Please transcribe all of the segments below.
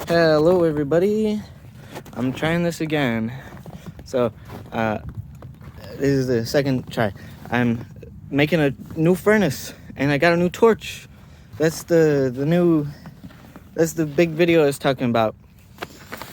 Hello everybody, I'm trying this again. So this is the second try. I'm making a new furnace and I got a new torch. That's the big video I was talking about.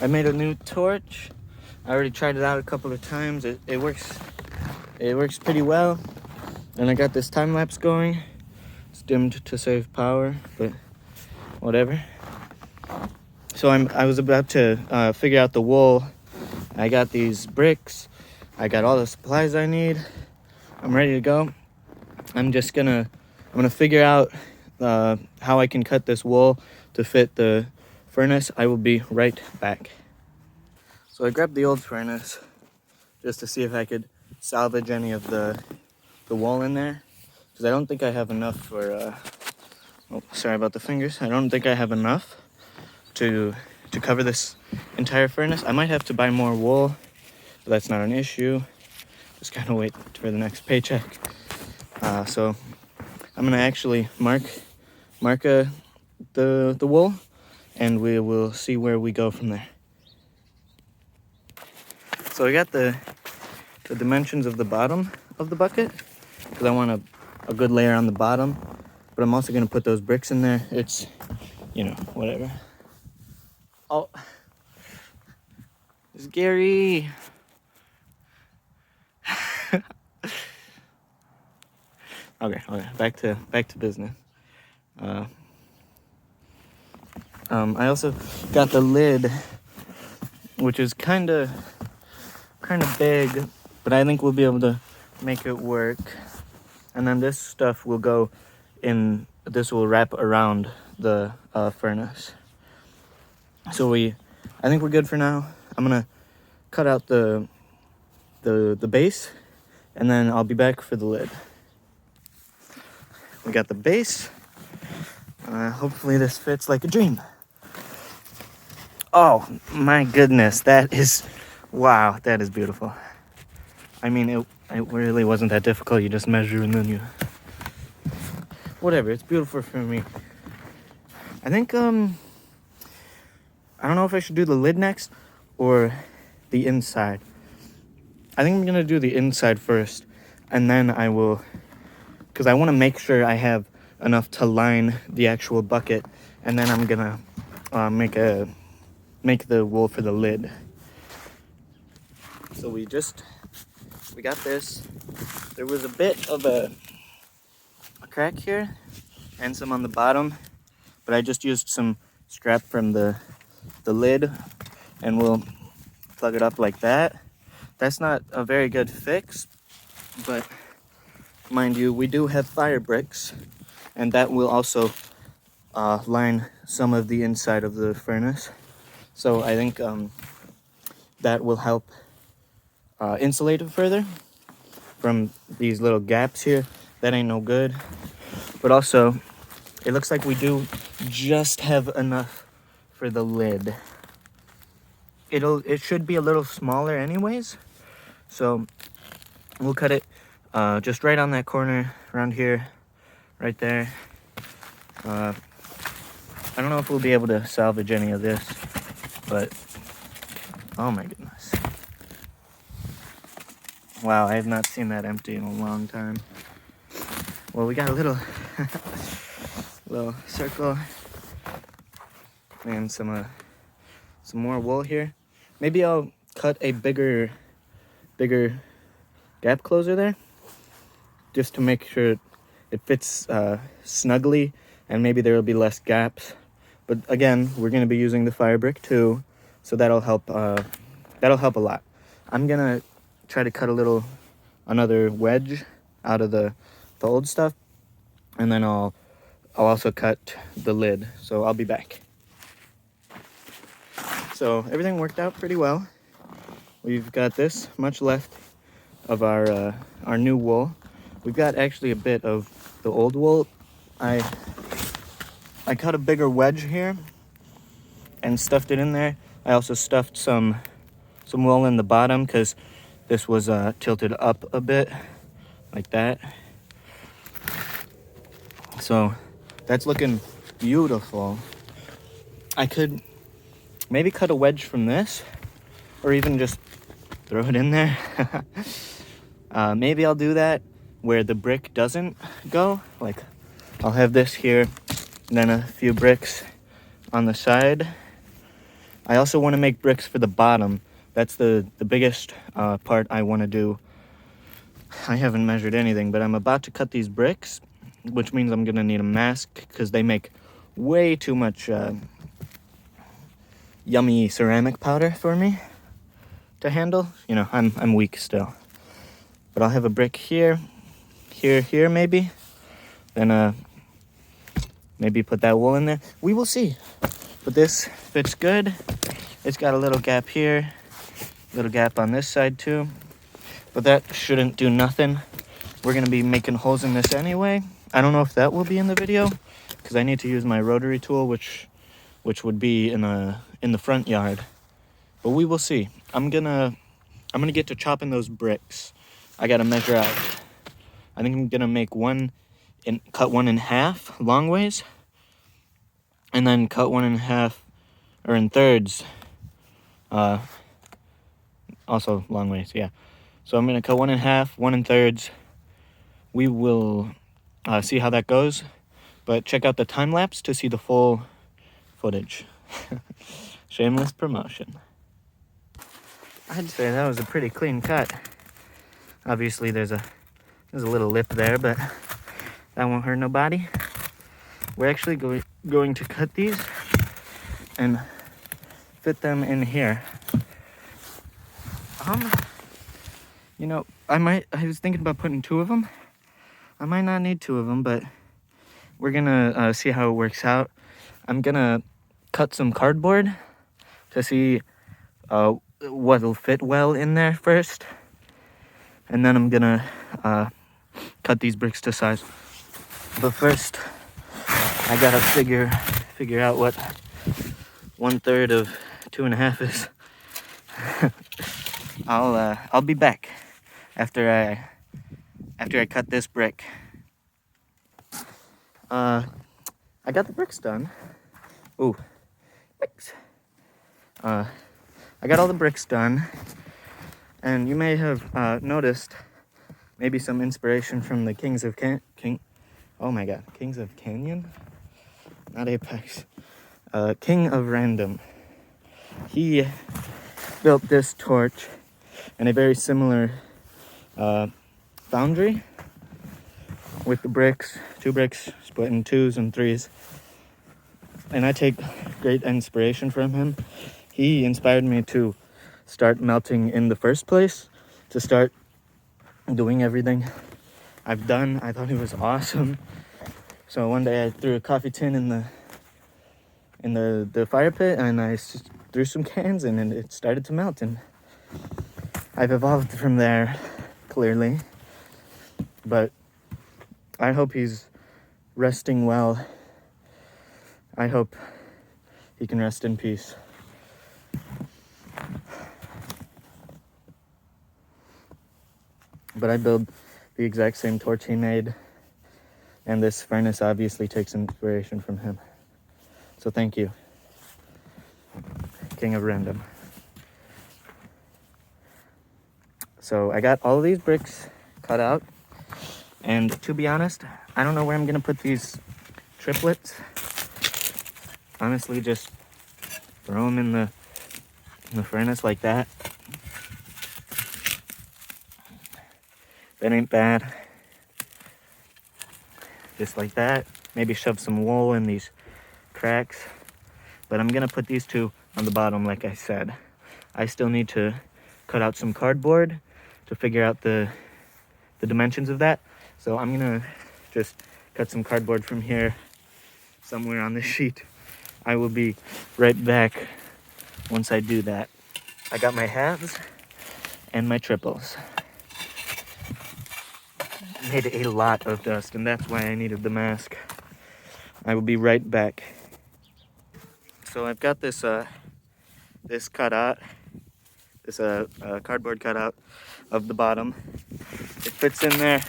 I made a new torch. I already tried it out a couple of times. It works pretty well. And I got this time lapse going. It's dimmed to save power, but whatever. So I was about to figure out the wool. I got these bricks. I got all the supplies I need. I'm ready to go. I'm gonna figure out how I can cut this wool to fit the furnace. I will be right back. So I grabbed the old furnace just to see if I could salvage any of the wool in there, because I don't think I have enough for. Oh, sorry about the fingers. I don't think I have enough to cover this entire furnace. I might have to buy more wool, but that's not an issue. Just gotta wait for the next paycheck. So I'm gonna actually mark the wool, and we will see where we go from there. So I got the dimensions of the bottom of the bucket, because I want a good layer on the bottom, but I'm also gonna put those bricks in there. It's, whatever. Oh, it's Gary. Okay, back to business. I also got the lid, which is kind of big, but I think we'll be able to make it work. And then this stuff will go in. This will wrap around the furnace. So I think we're good for now. I'm gonna cut out the base, and then I'll be back for the lid. We got the base. Hopefully this fits like a dream. Oh my goodness, wow, that is beautiful. I mean, it really wasn't that difficult. You just measure and then whatever, it's beautiful for me. I think, I don't know if I should do the lid next or the inside. I think I'm gonna do the inside first, and then I will, because I want to make sure I have enough to line the actual bucket, and then I'm gonna make the wool for the lid. So we got this. There was a bit of a crack here and some on the bottom, but I just used some scrap from the lid, and we'll plug it up like that. That's not a very good fix, but mind you, we do have fire bricks, and that will also line some of the inside of the furnace. So I think that will help insulate it further from these little gaps here. That ain't no good. But also, it looks like we do just have enough for the lid. It should be a little smaller anyways, so we'll cut it just right on that corner around here, right there. I don't know if we'll be able to salvage any of this, but oh my goodness. Wow, I have not seen that empty in a long time. Well, we got a little little circle and some more wool here. Maybe I'll cut a bigger gap closer there, just to make sure it fits snugly, and maybe there will be less gaps. But again, we're going to be using the fire brick too, so that'll help a lot. I'm gonna try to cut another wedge out of the old stuff, and then I'll also cut the lid. So I'll be back. So everything worked out pretty well. We've got this much left of our new wool. We've got actually a bit of the old wool. I cut a bigger wedge here and stuffed it in there. I also stuffed some wool in the bottom, because this was tilted up a bit like that. So that's looking beautiful. I could maybe cut a wedge from this, or even just throw it in there. Maybe I'll do that where the brick doesn't go. Like, I'll have this here, and then a few bricks on the side. I also want to make bricks for the bottom. That's the biggest part I want to do. I haven't measured anything, but I'm about to cut these bricks, which means I'm going to need a mask because they make way too much yummy ceramic powder for me to handle. You know, I'm weak still. But I'll have a brick here, here maybe. Then maybe put that wool in there. We will see. But this fits good. It's got a little gap here, little gap on this side too. But that shouldn't do nothing. We're gonna be making holes in this anyway. I don't know if that will be in the video because I need to use my rotary tool, which would be in the front yard. But we will see. I'm gonna get to chopping those bricks. I gotta measure out. I think I'm gonna make cut one in half long ways, and then cut one in half or in thirds. Also long ways, yeah. So I'm gonna cut one in half, one in thirds. We will see how that goes, but check out the time lapse to see the full footage. Shameless promotion. I'd say that was a pretty clean cut. Obviously there's a little lip there, but that won't hurt nobody. We're actually going to cut these and fit them in here. You know, I was thinking about putting 2 of them. I might not need 2 of them, but we're gonna see how it works out. I'm gonna cut some cardboard to see what'll fit well in there first. And then I'm gonna cut these bricks to size. But first, I gotta figure out what 1/3 of 2.5 is. I'll be back after I cut this brick. I got the bricks done. Ooh, bricks. I got all the bricks done, and you may have noticed maybe some inspiration from the Kings of Canyon, not Apex. King of Random. He built this torch in a very similar foundry with the bricks, 2 bricks split in 2s and 3s. And I take great inspiration from him. He inspired me to start melting in the first place, to start doing everything I've done. I thought it was awesome. So one day I threw a coffee tin in the fire pit, and I threw some cans in, and it started to melt. And I've evolved from there, clearly. But I hope he's resting well. I hope he can rest in peace. But I build the exact same torch he made, and this furnace obviously takes inspiration from him. So thank you, King of Random. So I got all of these bricks cut out, and to be honest, I don't know where I'm gonna put these triplets. Honestly, just throw them in the furnace like that. That ain't bad. Just like that. Maybe shove some wool in these cracks. But I'm gonna put these 2 on the bottom, like I said. I still need to cut out some cardboard to figure out the dimensions of that. So I'm gonna just cut some cardboard from here somewhere on this sheet. I will be right back once I do that. I got my halves and my triples. Made a lot of dust, and that's why I needed the mask. I will be right back. So I've got this this cutout, this cardboard cutout of the bottom. It fits in there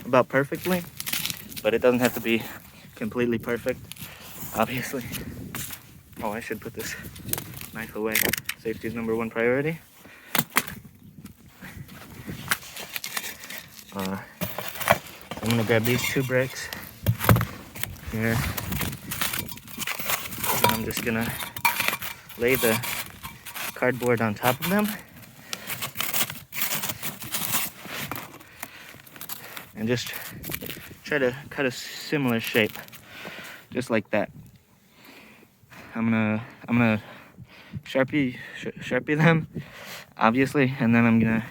about perfectly, but it doesn't have to be completely perfect, obviously. Oh, I should put this knife away. Safety is #1 priority. I'm gonna grab these 2 bricks here. And I'm just gonna lay the cardboard on top of them. And just try to cut a similar shape, just like that. I'm gonna sharpie them, obviously, and then I'm gonna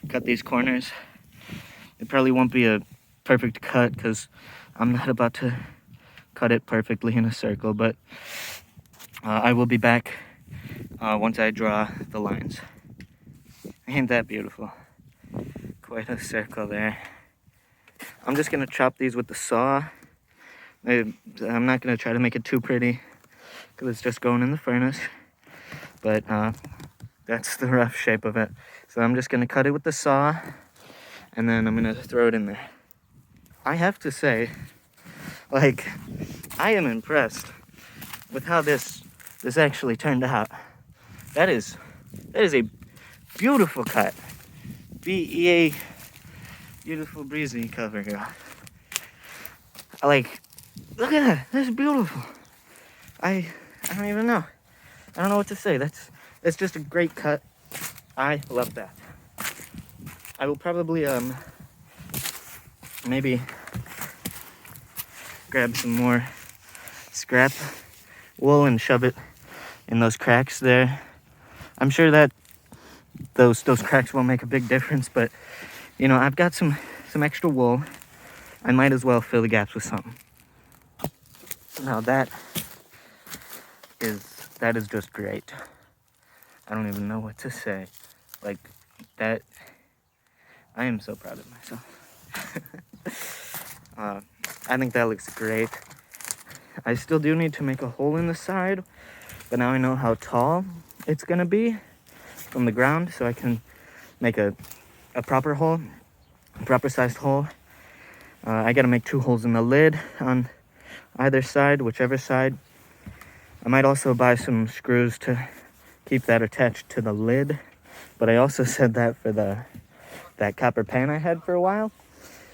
cut these corners. It probably won't be a perfect cut because I'm not about to cut it perfectly in a circle, but I will be back once I draw the lines. Ain't that beautiful? Quite a circle there. I'm just gonna chop these with the saw. I'm not gonna try to make it too pretty because it's just going in the furnace, but that's the rough shape of it. So I'm just gonna cut it with the saw, and then I'm gonna throw it in there. I have to say, like, I am impressed with how this actually turned out. That is a beautiful cut. BEA, beautiful breezy cover here. Like, look at that. That's beautiful. I don't even know. I don't know what to say. It's just a great cut. I love that. I will probably maybe grab some more scrap wool and shove it in those cracks there. I'm sure that those cracks won't make a big difference, but you know, I've got some extra wool. I might as well fill the gaps with something. Now that is just great. I don't even know what to say. Like, that, I am so proud of myself. I think that looks great. I still do need to make a hole in the side, but now I know how tall it's gonna be from the ground, so I can make a proper hole, a proper sized hole. I gotta make 2 holes in the lid on either side, whichever side. I might also buy some screws to keep that attached to the lid, but I also said that for that copper pan I had for a while,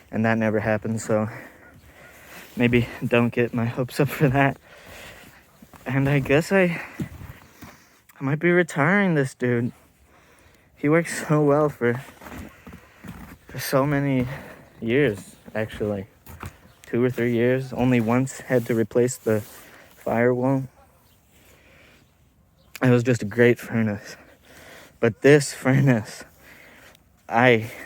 and that never happened, so maybe don't get my hopes up for that. And I guess I might be retiring this dude. He worked so well for so many years, actually. 2 or 3 years. Only once had to replace the firewall. It was just a great furnace. But this furnace,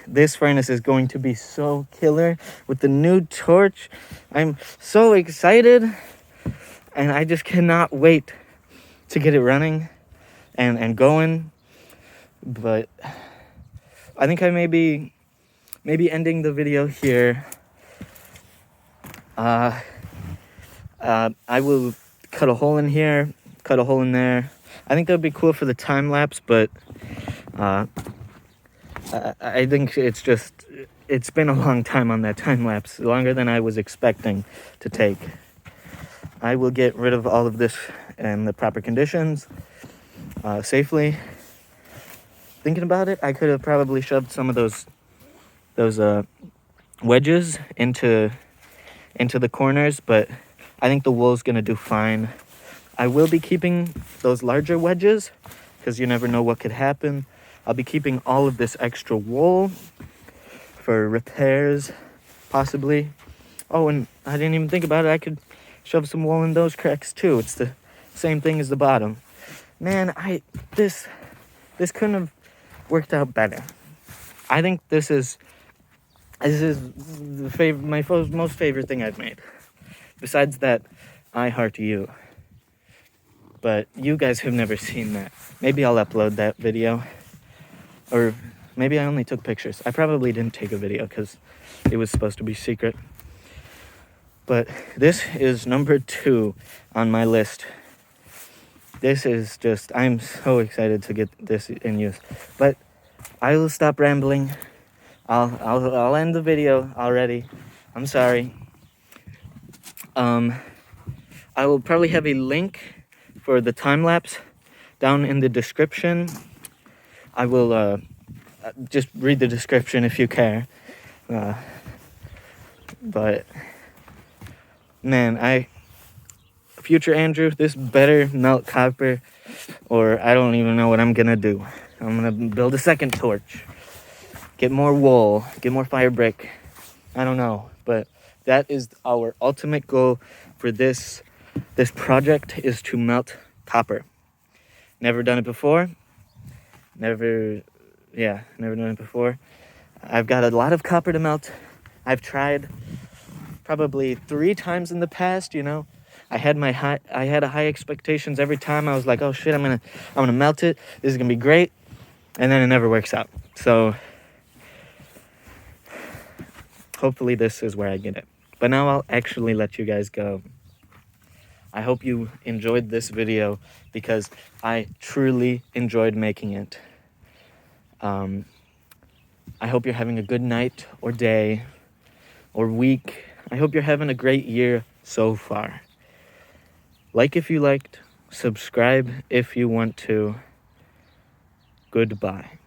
this furnace is going to be so killer with the new torch. I'm so excited, and I just cannot wait to get it running and going. But I think I may be ending the video here. I will cut a hole in here, cut a hole in there. I think that would be cool for the time lapse, but I think it's been a long time on that time lapse, longer than I was expecting to take. I will get rid of all of this in the proper conditions, safely. Thinking about it, I could have probably shoved some of those wedges into the corners, but I think the wool's gonna do fine. I will be keeping those larger wedges because you never know what could happen. I'll be keeping all of this extra wool for repairs, possibly. Oh, and I didn't even think about it. I could shove some wool in those cracks too. It's the same thing as the bottom. Man, this couldn't have worked out better. I think this is my most favorite thing I've made. Besides that, I heart you. But you guys have never seen that. Maybe I'll upload that video. Or maybe I only took pictures. I probably didn't take a video because it was supposed to be secret. But this is number 2 on my list. This is just, I'm so excited to get this in use. But I will stop rambling. I'll end the video already. I'm sorry. I will probably have a link for the time lapse down in the description. I will just read the description if you care. But man, future Andrew, this better melt copper, or I don't even know what I'm gonna do. I'm gonna build a second torch, get more wool, get more fire brick. I don't know, but that is our ultimate goal for this project, is to melt copper. Never done it before. Never done it before. I've got a lot of copper to melt. I've tried probably 3 times in the past, you know. I had high expectations every time. I was like, oh shit, I'm gonna melt it. This is gonna be great. And then it never works out. So hopefully this is where I get it. But now I'll actually let you guys go. I hope you enjoyed this video because I truly enjoyed making it. I hope you're having a good night or day or week. I hope you're having a great year so far. Like if you liked, subscribe if you want to. Goodbye.